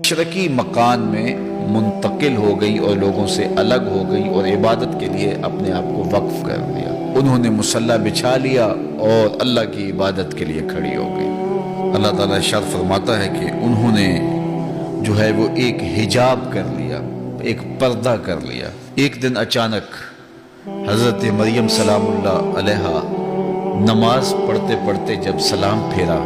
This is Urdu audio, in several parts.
مشرقی مکان میں منتقل ہو گئی اور لوگوں سے الگ ہو گئی اور عبادت کے لیے اپنے آپ کو وقف کر دیا۔ انہوں نے مصلی بچھا لیا اور اللہ کی عبادت کے لیے کھڑی ہو گئی۔ اللہ تعالیٰ ارشاد فرماتا ہے کہ انہوں نے جو ہے وہ ایک حجاب کر لیا، ایک پردہ کر لیا۔ ایک دن اچانک حضرت مریم سلام اللہ علیہا نماز پڑھتے پڑھتے جب سلام پھیرا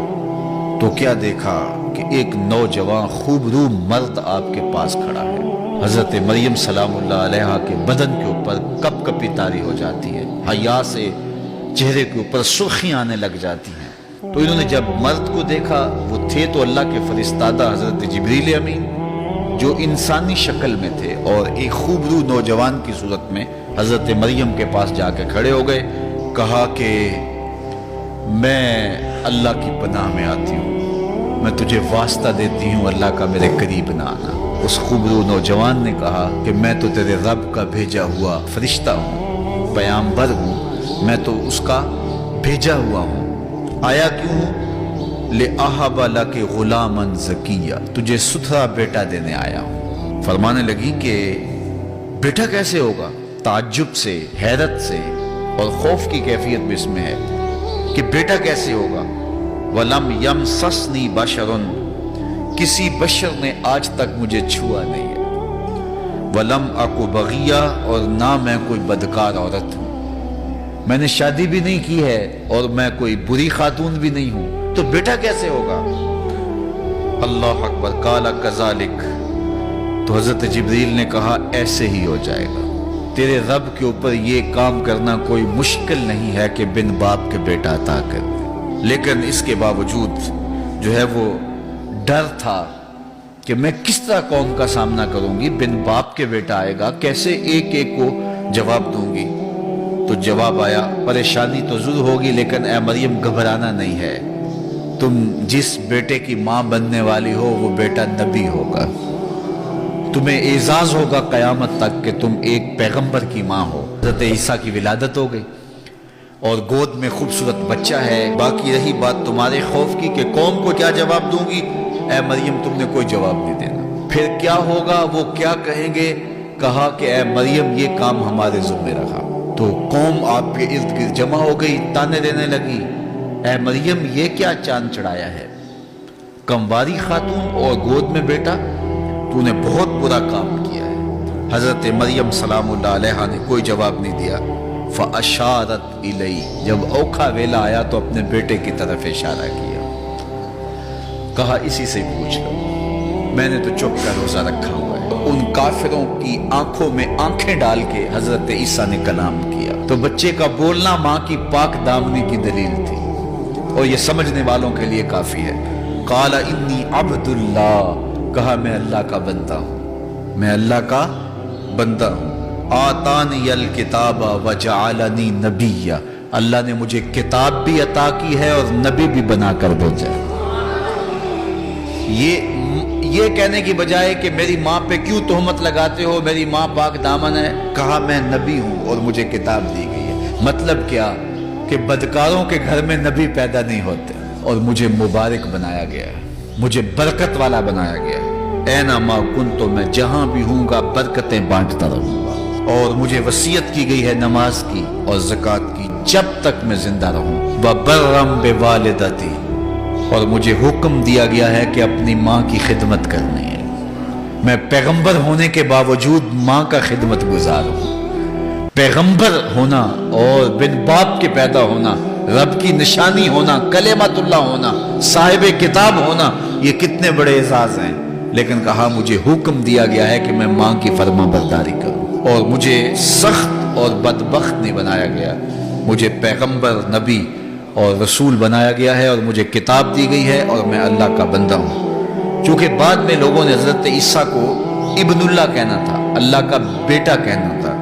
تو کیا دیکھا کہ ایک نوجوان خوبرو مرد آپ کے پاس کھڑا ہے۔ حضرت مریم سلام اللہ علیہا کے بدن کے اوپر کپ کپی طاری ہو جاتی ہے، حیا سے چہرے کے اوپر سرخیاں آنے لگ جاتی ہیں۔ تو انہوں نے جب مرد کو دیکھا، وہ تھے تو اللہ کے فرستادہ حضرت جبریل امین جو انسانی شکل میں تھے، اور ایک خوبرو نوجوان کی صورت میں حضرت مریم کے پاس جا کے کھڑے ہو گئے۔ کہا کہ میں اللہ کی پناہ میں آتی ہوں، میں تجھے واسطہ دیتی ہوں اللہ کا میرے قریب نہ آنا۔ اس خوبرو نوجوان نے کہا کہ میں تو تیرے رب کا بھیجا ہوا فرشتہ ہوں، پیامبر ہوں، میں تو اس کا بھیجا ہوا ہوں۔ آیا کیوں ہوں؟ لِأَحَبَ لَكَ غُلَامًا زَكِيًّا، تجھے ستھرا بیٹا دینے آیا ہوں۔ فرمانے لگی کہ بیٹا کیسے ہوگا؟ تعجب سے، حیرت سے اور خوف کی کیفیت بھی اس میں ہے کہ بیٹا کیسے ہوگا۔ وَلَمْ يَمْسَسْنِي بَشَرٌ، کسی بشر نے آج تک مجھے چھوا نہیں ہے۔ وَلَمْ أَكُ بَغِيًّا، اور نہ میں کوئی بدکار عورت ہوں، میں نے شادی بھی نہیں کی ہے اور میں کوئی بری خاتون بھی نہیں ہوں، تو بیٹا کیسے ہوگا؟ اللہ اکبر۔ قَالَ كَذَلِكَ، تو حضرت جبریل نے کہا ایسے ہی ہو جائے گا، تیرے رب کے اوپر یہ کام کرنا کوئی مشکل نہیں ہے کہ بن باپ کے بیٹا عطا کر دے۔ لیکن اس کے باوجود جو ہے وہ ڈر تھا کہ میں کس طرح قوم کا سامنا کروں گی، بن باپ کے بیٹا آئے گا، کیسے ایک ایک کو جواب دوں گی؟ تو جواب آیا، پریشانی تو ضرور ہوگی لیکن اے مریم گھبرانا نہیں ہے، تم جس بیٹے کی ماں بننے والی ہو وہ بیٹا نبی ہوگا، تمہیں اعزاز ہوگا قیامت تک کہ تم ایک پیغمبر کی ماں ہو۔ حضرت عیسیٰ کی ولادت ہو گئی اور گود میں خوبصورت بچہ ہے۔ باقی رہی بات تمہارے خوف کی کہ قوم کو کیا جواب دوں گی، اے مریم تم نے کوئی جواب نہیں دینا۔ پھر کیا ہوگا، وہ کیا کہیں گے؟ کہا کہ اے مریم یہ کام ہمارے ذمہ رکھا۔ تو قوم آپ کے ارد گرد جمع ہو گئی، تانے دینے لگی، اے مریم یہ کیا چاند چڑھایا ہے، کمواری خاتون اور گود میں بیٹا، تو نے بہت برا کام کیا ہے۔ حضرت مریم سلام اللہ علیہا نے کوئی جواب نہیں دیا۔ فَأَشَارَتْ إِلَيْهِ، جب اوکھا ویلا آیا تو اپنے بیٹے کی طرف اشارہ کیا، کہا اسی سے پوچھ لو، میں نے تو چپ کر روزہ رکھا ہوا ہے۔ ان کافروں کی آنکھوں میں آنکھیں ڈال کے حضرت عیسیٰ نے کلام کیا، تو بچے کا بولنا ماں کی پاک دامنی کی دلیل تھی، اور یہ سمجھنے والوں کے لیے کافی ہے۔ قال انی عبد اللہ، کہا میں اللہ کا بندہ ہوں، میں اللہ کا بندہ ہوں۔ آتانی الکتاب وجعلنی نبیا، اللہ نے مجھے کتاب بھی عطا کی ہے اور نبی بھی بنا کر بھیجا ہے۔ یہ کہنے کی بجائے کہ میری ماں پہ کیوں تہمت لگاتے ہو، میری ماں پاک دامن ہے، کہا میں نبی ہوں اور مجھے کتاب دی گئی ہے۔ مطلب کیا کہ بدکاروں کے گھر میں نبی پیدا نہیں ہوتے، اور مجھے مبارک بنایا گیا ہے، مجھے برکت والا بنایا گیا ہے۔ اینما کنت، میں جہاں بھی ہوں گا برکتیں بانٹتا رہوں گا، اور مجھے وصیت کی گئی ہے نماز کی اور زکوٰۃ کی جب تک میں زندہ رہوں۔ وبرم بوالدتی، اور مجھے حکم دیا گیا ہے کہ اپنی ماں کی خدمت کرنی ہے۔ میں پیغمبر ہونے کے باوجود ماں کا خدمت گزار ہوں۔ پیغمبر ہونا اور بن باپ کے پیدا ہونا، رب کی نشانی ہونا، کلمت اللہ ہونا، صاحب کتاب ہونا، یہ کتنے بڑے اعزاز ہیں۔ لیکن کہا مجھے حکم دیا گیا ہے کہ میں ماں کی فرما برداری کروں، اور مجھے سخت اور بدبخت نہیں بنایا گیا، مجھے پیغمبر، نبی اور رسول بنایا گیا ہے، اور مجھے کتاب دی گئی ہے، اور میں اللہ کا بندہ ہوں۔ چونکہ بعد میں لوگوں نے حضرت عیسیٰ کو ابن اللہ کہنا تھا، اللہ کا بیٹا کہنا تھا،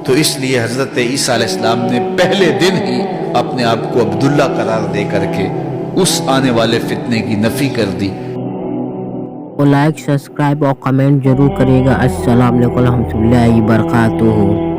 تو اس لیے حضرت عیسیٰ علیہ السلام نے پہلے دن ہی اپنے آپ کو عبداللہ قرار دے کر کے اس آنے والے فتنے کی نفی کر دی۔ لائک، سبسکرائب اور کمنٹ ضرور کرے گا۔ السلام علیکم ورحمۃ اللہ وبرکاتہ۔